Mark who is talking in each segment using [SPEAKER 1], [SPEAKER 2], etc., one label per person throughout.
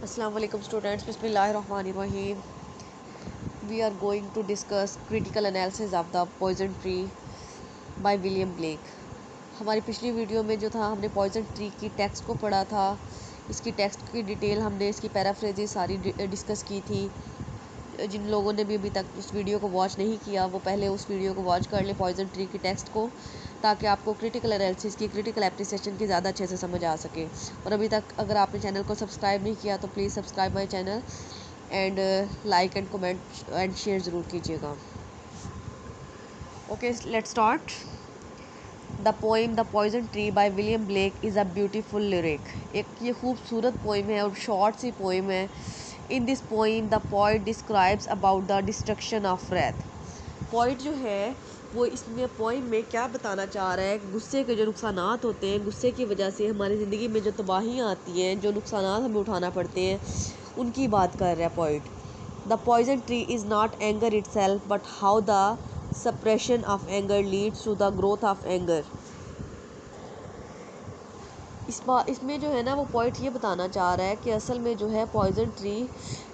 [SPEAKER 1] Assalamu alaikum students. Bismillahirrahmanirrahim. We are going to discuss critical analysis of the poison tree by William Blake. हमारी पिछली video में जो था हमने poison tree की टेक्स्ट को पढ़ा था। इसकी टेक्स्ट की डिटेल हमने इसकी पैराफ्रेजेस सारी डिस्कस की थी। जिन लोगों ने भी अभी तक उस वीडियो को वॉच नहीं किया वो पहले उस वीडियो को वॉच कर ले पॉइजन ट्री की टेक्स्ट को, ताकि आपको क्रिटिकल एनालिसिस की क्रिटिकल एप्रिसिएशन की ज़्यादा अच्छे से समझ आ सके। और अभी तक अगर आपने चैनल को सब्सक्राइब नहीं किया तो please subscribe my channel and like and comment and share ज़रूर कीजिएगा। Okay, let's start. The poem the poison tree by William Blake is a beautiful lyric. एक ये खूबसूरत पोइम है और शॉर्ट सी पोइम है। In this poem the poet describes about the destruction of Wraith. Poet जो है वो इसमें पोइम में क्या बताना चाह रहा है, गुस्से के जो नुकसानात होते हैं, गुस्से की वजह से हमारी ज़िंदगी में जो तबाहियाँ आती हैं, जो नुकसानात हमें उठाना पड़ते हैं, उनकी बात कर रहा है poet. The poison tree is not anger itself but how the suppression of anger leads to the growth of anger. इसमें जो है ना वो पॉइंट ये बताना चाह रहा है कि असल में जो है पॉइजन ट्री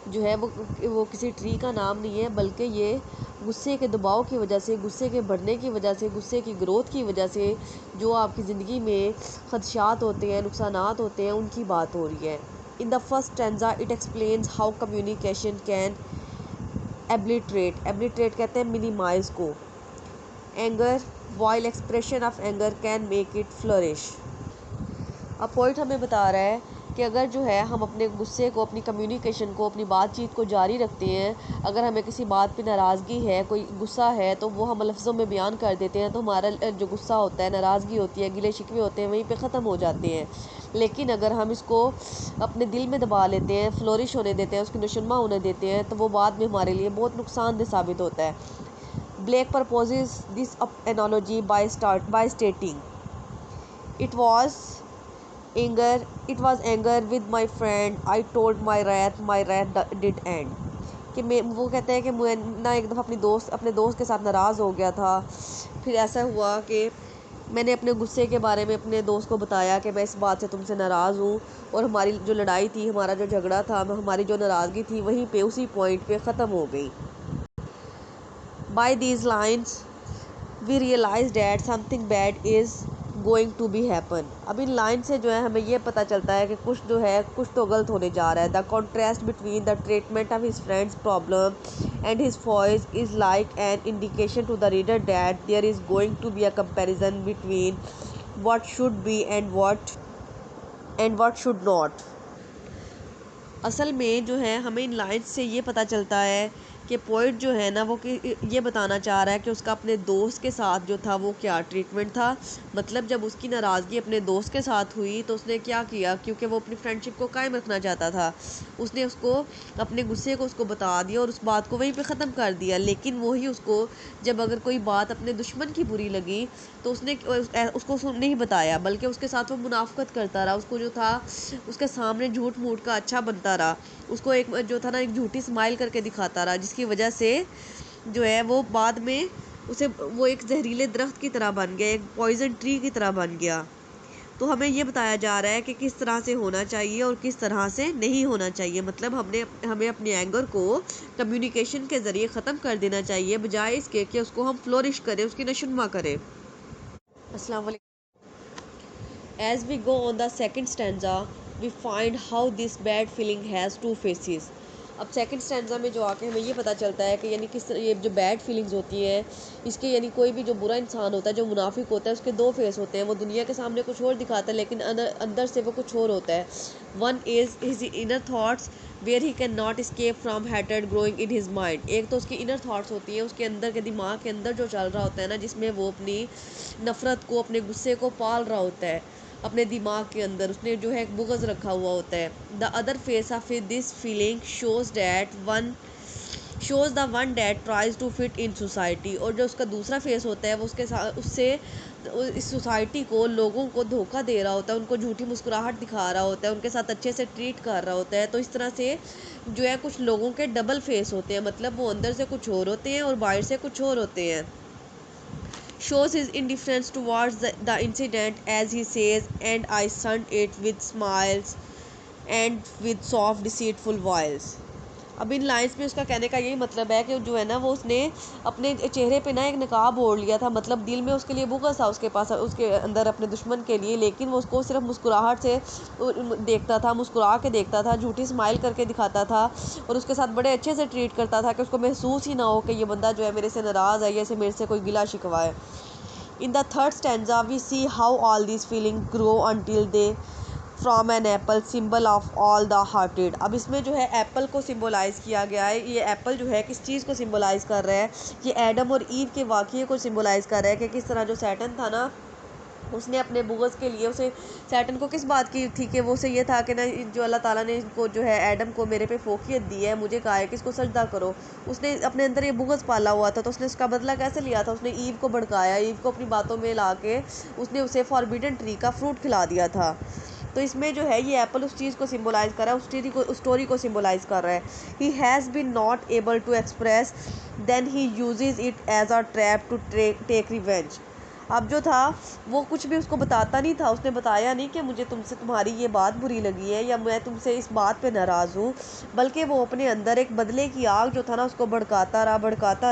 [SPEAKER 1] जो है वो किसी ट्री का नाम नहीं है, बल्कि ये गुस्से के दबाव की वजह से, गुस्से के बढ़ने की वजह से, गुस्से की ग्रोथ की वजह से जो आपकी ज़िंदगी में खदशात होते हैं, नुकसानात होते हैं, उनकी बात हो रही है। In the first stanza it explains how communication can obliterate कहते हैं मिनिमाइज को anger, while expression of anger can make it flourish. अब पॉइंट हमें बता रहा है कि अगर जो है हम अपने गुस्से को, अपनी कम्युनिकेशन को, अपनी बातचीत को जारी रखते हैं, अगर हमें किसी बात पे नाराज़गी है, कोई गुस्सा है, तो वो हम लफ्ज़ों में बयान कर देते हैं, तो हमारा जो गुस्सा होता है, नाराज़गी होती है, गिले शिकवे होते हैं, वहीं पे ख़त्म हो जाते हैं। लेकिन अगर हम इसको अपने दिल में दबा लेते हैं, फ्लोरिश होने देते हैं, उसकी नशुनमा होने देते हैं, तो वो बाद में हमारे लिए बहुत नुकसानदेह साबित होता है। Blake proposes this analogy by stating it was anger with my friend I told my wrath did end। कि मैं वो कहते हैं कि मैं ना एक दफ़ा अपने दोस्त के साथ नाराज़ हो गया था। फिर ऐसा हुआ कि मैंने अपने गुस्से के बारे में अपने दोस्त को बताया कि मैं इस बात से तुमसे नाराज़ हूँ, और हमारी जो लड़ाई थी, हमारा जो झगड़ा था, हमारी जो नाराज़गी थी, वहीं पे उसी पॉइंट पे ख़त्म हो गई। By these lines we realize that something bad is going to be happen. अब इन लाइन से जो है हमें ये पता चलता है कि कुछ जो है कुछ तो गलत होने जा रहा है। The contrast between the treatment of his friends problem and his voice is like an indication to the reader that there is going to be a comparison between what should be and what should not। असल में जो है हमें इन lines से ये पता चलता है कि पोइट जो है ना वो कि ये बताना चाह रहा है कि उसका अपने दोस्त के साथ जो था वो क्या ट्रीटमेंट था। मतलब जब उसकी नाराज़गी अपने दोस्त के साथ हुई तो उसने क्या किया, क्योंकि वो अपनी फ्रेंडशिप को कायम रखना चाहता था, उसने उसको अपने गुस्से को उसको बता दिया और उस बात को वहीं पे ख़त्म कर दिया। लेकिन वही उसको जब अगर कोई बात अपने दुश्मन की बुरी लगी तो उसने उसको नहीं बताया, बल्कि उसके साथ वो मुनाफकत करता रहा, उसको जो था उसके सामने झूठ मूठ का अच्छा बनता रहा, उसको एक जो था ना एक झूठी स्माइल करके दिखाता रहा, जिसकी वजह से जो है वो बाद में उसे वो एक जहरीले दरख्त की तरह बन गया, एक पॉइजन ट्री की तरह बन गया। तो हमें ये बताया जा रहा है कि किस तरह से होना चाहिए और किस तरह से नहीं होना चाहिए। मतलब हमें अपने एंगर को कम्युनिकेशन के ज़रिए ख़त्म कर देना चाहिए, बजाय इसके कि उसको हम फ्लोरिश करें, उसकी नशुनमा करें। अस्सलाम वालेकुम। As we go on the second stanza, we find how this bad feeling has two faces। अब सेकंड स्टैंजा में जो आके हमें ये पता चलता है कि यानी किस ये जो बैड फीलिंग्स होती हैं इसके, यानी कोई भी जो बुरा इंसान होता है, जो मुनाफिक होता है, उसके दो फेस होते हैं। वो दुनिया के सामने कुछ और दिखाता है, लेकिन अंदर से वो कुछ और होता है। One is his inner thoughts where he can not escape from hated growing in his mind. एक तो उसकी इनर थाट्स होती है, उसके अंदर के दिमाग के अंदर जो चल रहा होता है ना, जिसमें वो अपनी नफ़रत को, अपने गुस्से को पाल रहा होता है अपने दिमाग के अंदर, उसने जो है एक बुग़्ज़ रखा हुआ होता है। The other face of this feeling shows the one that tries to fit in society. और जो उसका दूसरा फेस होता है वो उसके साथ उससे इस सोसाइटी को, लोगों को धोखा दे रहा होता है, उनको झूठी मुस्कुराहट दिखा रहा होता है, उनके साथ अच्छे से ट्रीट कर रहा होता है। तो इस तरह से जो है कुछ लोगों के डबल फेस होते हैं, मतलब वो अंदर से कुछ और होते हैं और बाहर से कुछ और होते हैं। Shows his indifference towards the incident as he says, and I shunned it with smiles and with soft deceitful voice. अब इन लाइन्स में उसका कहने का यही मतलब है कि जो है ना वो उसने अपने चेहरे पे ना एक नकाब ओढ़ लिया था, मतलब दिल में उसके लिए बुग़्ज़ था उसके पास, उसके अंदर अपने दुश्मन के लिए, लेकिन वो उसको सिर्फ मुस्कुराहट से देखता था, मुस्कुरा के देखता था, झूठी स्माइल करके दिखाता था और उसके साथ बड़े अच्छे से ट्रीट करता था कि उसको महसूस ही ना हो कि ये बंदा जो है मेरे से नाराज़ है, जैसे मेरे से कोई गिला शिकवा है। In the third stanza, we see how all these feelings grow until they from an apple symbol of all the hearted. अब इसमें जो है एप्पल को सिम्बोलाइज़ किया गया है। ये एप्पल जो है किस चीज़ को सिम्बोलाइज़ कर रहा है, ये एडम और ईव के वाक़ये को सिम्बोलाइज़ कर रहा है कि किस तरह जो सैटन था ना, उसने अपने बुग़्ज़ के लिए उसे सैटन को किस बात की थी कि वो उसे ये था कि ना जो अल्लाह ताला ने इनको जो है एडम को मेरे पे फोकियत दी है, मुझे कहा है कि इसको सजदा करो। उसने अपने अंदर ये बुग़्ज़ पाला हुआ था, तो उसने उसका बदला कैसे लिया था, उसने ईव को भड़काया, ईव को अपनी बातों में ला के उसने उसे फॉरबिडन ट्री का फ्रूट खिला दिया था। तो इसमें जो है ये एप्पल उस चीज़ को सिम्बोलाइज़ कर रहा है, उस स्टोरी को सिम्बोलाइज़ कर रहा है। He has been not able to express then he uses it as a trap to take revenge. अब जो था वो कुछ भी उसको बताता नहीं था, उसने बताया नहीं कि मुझे तुमसे तुम्हारी ये बात बुरी लगी है या मैं तुमसे इस बात पे नाराज़ हूँ, बल्कि वो अपने अंदर एक बदले की आग जो था ना उसको भड़काता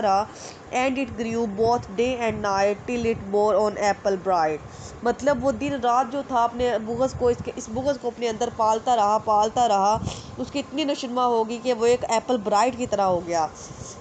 [SPEAKER 1] रहा and it grew both day and night till it bore on Apple bright. मतलब वो दिन रात जो था अपने बुग़्ज़ को इस बुग़्ज़ को अपने अंदर पालता रहा, उसकी इतनी नशुनमा होगी कि वो एक एप्पल ब्राइट की तरह हो गया।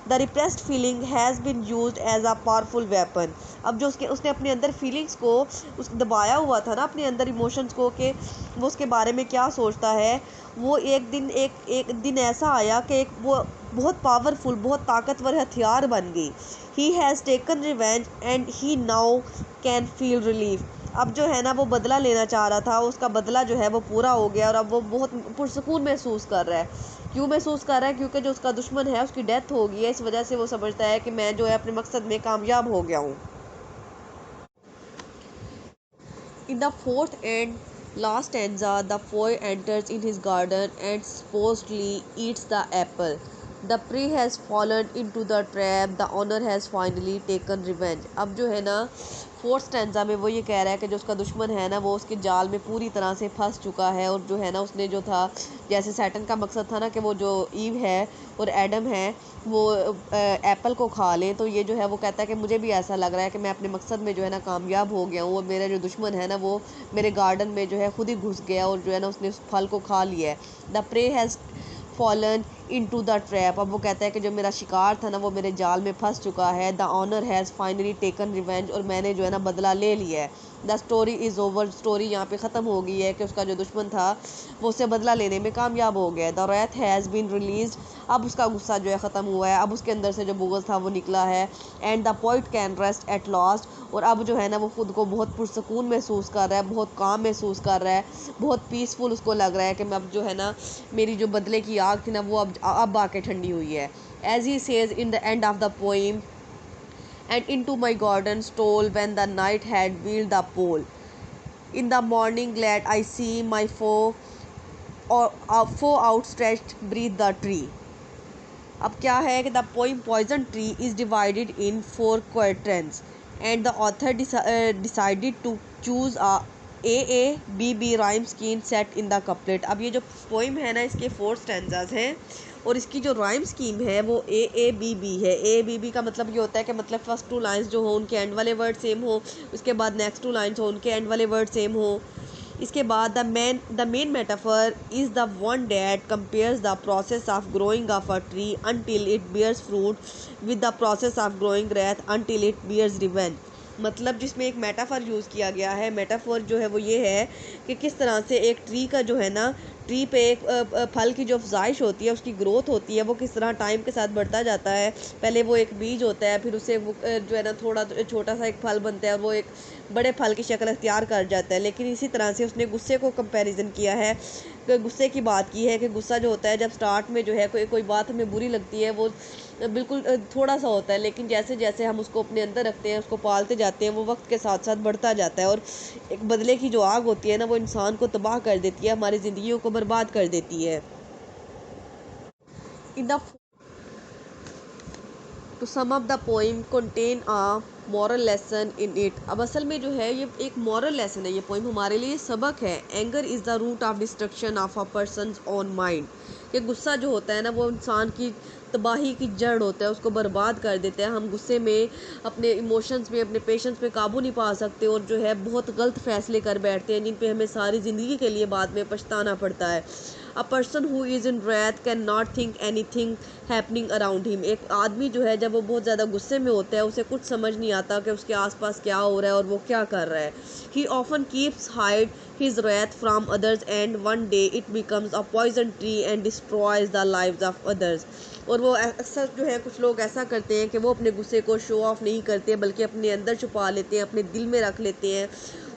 [SPEAKER 1] The repressed feeling has been used as a powerful weapon. अब जो उसने अपने अंदर फीलिंग्स को दबाया हुआ था ना, अपने अंदर इमोशंस को, कि वो उसके बारे में क्या सोचता है, वो एक दिन ऐसा आया कि वो बहुत पावरफुल, बहुत ताकतवर हथियार बन गई। He has taken revenge and he now can feel relief. अब जो है ना वो बदला लेना चाह रहा था, उसका बदला जो है वो पूरा हो गया और अब वो बहुत पुरसकून महसूस कर रहा है। क्यों महसूस कर रहा है? क्योंकि जो उसका दुश्मन है उसकी डेथ हो गई है, इस वजह से वो समझता है कि मैं जो है अपने मकसद में कामयाब हो गया हूँ। In the fourth and last stanza, the foy enters in his garden and supposedly eats the apple. The prey has fallen into the trap. The owner has finally taken revenge. अब जो है ना फोर्थ स्टैंजा में वो ये कह रहा है कि जो उसका दुश्मन है ना वो उसके जाल में पूरी तरह से फंस चुका है, और जो है ना उसने जो था, जैसे सैटन का मकसद था ना कि वो जो ईव है और एडम है वो एप्पल को खा लें, तो ये जो है वो कहता है कि मुझे भी ऐसा लग रहा है कि मैं अपने मकसद में जो है ना कामयाब हो गया हूँ, और मेरा जो दुश्मन है ना वो मेरे गार्डन में जो है खुद ही घुस गया और जो है ना उसने उस फल को खा लिया है। The prey has fallen into the trap. अब वो कहता है कि जो मेरा शिकार था ना वो मेरे जाल में फंस चुका है। The owner has finally taken revenge, और मैंने जो है ना बदला ले लिया है। The story is over. Story यहाँ पे ख़त्म हो गई है कि उसका जो दुश्मन था वो उससे बदला लेने में कामयाब हो गया। The wrath has been release. अब उसका गुस्सा जो है ख़त्म हुआ है, अब उसके अंदर से जो बुग़्ज़ था वो निकला है। And the poet can rest at last. और अब जो है ना वो ख़ुद को बहुत पुरसकून महसूस कर रहा है, बहुत काम महसूस कर रहा है, बहुत पीसफुल उसको लग रहा है कि मैं अब जो है ना मेरी जो बदले की आग थी ना वो अब आके ठंडी हुई है। As he says in the end of the poem, and into my garden stole when the night had wheeled the pole. In the morning glad I see my foe outstretched breathe the tree. अब क्या है कि the poem poison tree is divided in 4 quadrants and the author decided to choose A B B rhyme scheme set in the couplet. अब ये जो poem है ना इसके 4 स्टैंजाज हैं, और इसकी जो राइम स्कीम है वो बी बी है। बी का मतलब ये होता है कि मतलब फर्स्ट 2 लाइंस जो हो उनके एंड वाले वर्ड सेम हो, उसके बाद नेक्स्ट 2 लाइंस हो उनके एंड वाले वर्ड सेम हो। इसके बाद the main metaphor is the one that compares the process of growing of a tree until it bears fruit with the process of growing wrath until it bears revenge. मतलब जिसमें एक metaphor use किया गया है, metaphor जो है वो ये है कि किस तरह से एक ट्री का जो है ना, ट्री पे एक फल की जो अफजाइश होती है, उसकी ग्रोथ होती है, वो किस तरह टाइम के साथ बढ़ता जाता है। पहले वो एक बीज होता है, फिर उसे वो जो है ना थोड़ा छोटा सा एक फल बनता है और वो एक बड़े फल की शक्ल अख्तियार कर जाता है। लेकिन इसी तरह से उसने गुस्से को कंपैरिजन किया है, गुस्से की बात की है कि गुस्सा जो होता है जब स्टार्ट में जो है कोई बात हमें बुरी लगती है, वो बिल्कुल थोड़ा सा होता है, लेकिन जैसे जैसे हम उसको अपने अंदर रखते हैं, उसको पालते जाते हैं, वो वक्त के साथ साथ बढ़ता जाता है, और एक बदले की जो आग होती है ना वो इंसान को तबाह कर देती है, हमारी ज़िंदगियों को बर्बाद कर देती है। In the to sum up the poem contain a moral lesson in it. अब असल में जो है ये एक मॉरल लेसन है, ये पोइम हमारे लिए सबक है। Anger is the root of destruction of a person's own mind. कि गुस्सा जो होता है ना वो इंसान की तबाही की जड़ होता है, उसको बर्बाद कर देता है। हम गुस्से में अपने इमोशंस में, अपने पेशेंस पे काबू नहीं पा सकते और जो है बहुत गलत फैसले कर बैठते हैं जिन पे हमें सारी ज़िंदगी के लिए बाद में पछताना पड़ता है। A person who is in wrath can not think any thing happening around him. एक आदमी जो है जब वो बहुत ज़्यादा गुस्से में होता है उसे कुछ समझ नहीं आता कि उसके आसपास क्या हो रहा है और वो क्या कर रहा है। ही often keeps hide his wrath from others and one day it becomes a poison tree and destroys the lives of others। और वो अक्सर जो है कुछ लोग ऐसा करते हैं कि वो अपने गुस्से को शो ऑफ नहीं करते बल्कि अपने अंदर छुपा लेते हैं, अपने दिल में रख लेते हैं,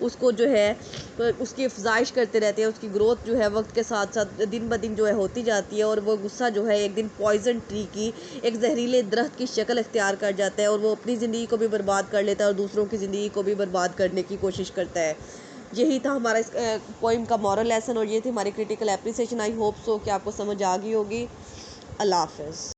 [SPEAKER 1] उसको जो है उसकी अफजाइश करते रहते हैं। उसकी ग्रोथ जो है वक्त के साथ साथ दिन ब दिन जो है होती जाती है और वो गुस्सा जो है एक दिन पॉइजन ट्री की, एक जहरीले दरख्त की शक्ल इख्तियार कर जाता है और वो अपनी ज़िंदगी को भी बर्बाद कर लेता है और दूसरों की ज़िंदगी को भी बर्बाद करने की कोशिश करता है। यही था हमारा इस पोइम का मॉरल लेसन और ये थी हमारी critical appreciation. I hope so कि आपको समझ आ गई होगी। अल्लाह हाफ़िज़।